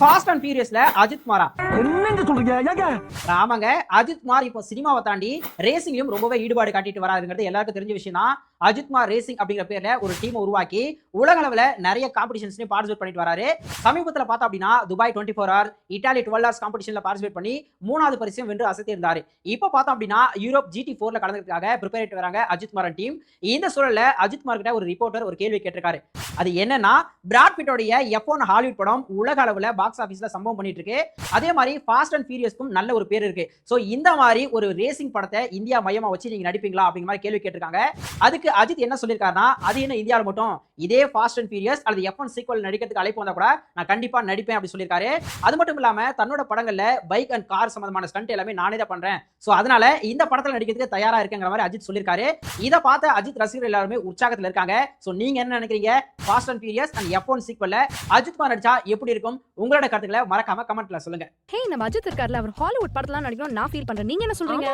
Fast and ஃபியூரியஸ்ல Ajith குமாரா? என்னங்க சொல்றீங்க? ஏங்க? ஆமாங்க, அஜித் குமார் இப்போ சினிமாவை தாண்டி ரேசிங்லயும் ரொம்பவே ஈடுபாடு காட்டிட்டு வராருங்கிறது எல்லாருக்கும் தெரிஞ்ச விஷயம் தான். அஜித் குமார் ரேசிங் அப்படிங்கிற பேர்ல ஒரு டீம் உருவாக்கி உலக அளவுல நிறைய காம்படிஷன்ஸ்லயும் பார்ட்டிசிபேட் பண்ணிட்டு வராரு. சமீபத்துல பார்த்தா அப்படின்னா துபாய் 24 hours, இட்டாலி 12 hours காம்படிஷன்ல பார்ட்டிசிபேட் பண்ணி 3வது பரிசையும் வென்று அசத்தி இருந்தாரு. இப்போ பார்த்தா அப்படின்னா யூரோப் GT4ல கலந்துக்கிறதுக்காக ப்ரிப்பேர் ஆயிட்டு வராங்க அஜித் குமார் டீம். இந்த சூழல்ல அஜித் குமார் கிட்ட ஒரு ரிப்போர்ட்டர் ஒரு கேள்வி கேட்டிருக்காரு. அது என்னன்னா, பிராட் பிட்டோடைய F1 ஹாலிவுட் படம் உலக அளவுல பாக்ஸ் ஆபீஸ்ல சம்பவம் பண்ணிட்டு இருக்கு. அதே மாதிரி ஃபாஸ்ட் அண்ட் ஃபியூரியஸ்க்கும் நல்ல ஒரு பேர் இருக்கு. சோ இந்த மாதிரி ஒரு ரேசிங் படத்தை இந்தியா மையமா வச்சு நீங்க நடிப்பீங்களா அப்படிங்கிற மாதிரி கேள்வி கேட்டிருக்காங்க. அதுக்கு அஜித் என்ன சொல்லிருக்காருன்னா, அது என்ன இந்தியால மட்டும், இதே ஃபாஸ்ட் அண்ட் ஃபியூரியஸ் அல்லது F1 சீக்வல் நடிக்கிறதுக்கு அழைப்பு வந்தா கூட நான் கண்டிப்பா நடிப்பேன் அப்படி சொல்லிருக்காரு. அது மட்டும் இல்லாம தன்னோட படங்கள்ல பைக் அண்ட் கார் சம்பந்தமான ஸ்டண்ட் எல்லாமே நானே தான் பண்றேன். சோ அதனால இந்த படத்துல நடிக்கிறதுக்கு தயாரா இருக்கேங்கிற மாதிரி அஜித் சொல்லிருக்காரு. இத பார்த்த அஜித் ரசிகர்கள் எல்லாரும் உற்சாகத்துல இருக்காங்க. சோ நீங்க என்ன நினைக்கிறீங்க? Fast and furious and F1 சீக்வல்ல அஜித் குமார் நடிச்சா எப்படி இருக்கும்? உங்களோட கருத்துக்களை மறக்காம கமெண்ட்ல சொல்லுங்க. ஹே, நம்ம அஜித் இருக்கார்ல, அவர் ஹாலிவுட் படத்துல நடிக்கணும் நான் ஃபீல் பண்றேன். நீங்க என்ன சொல்றீங்க?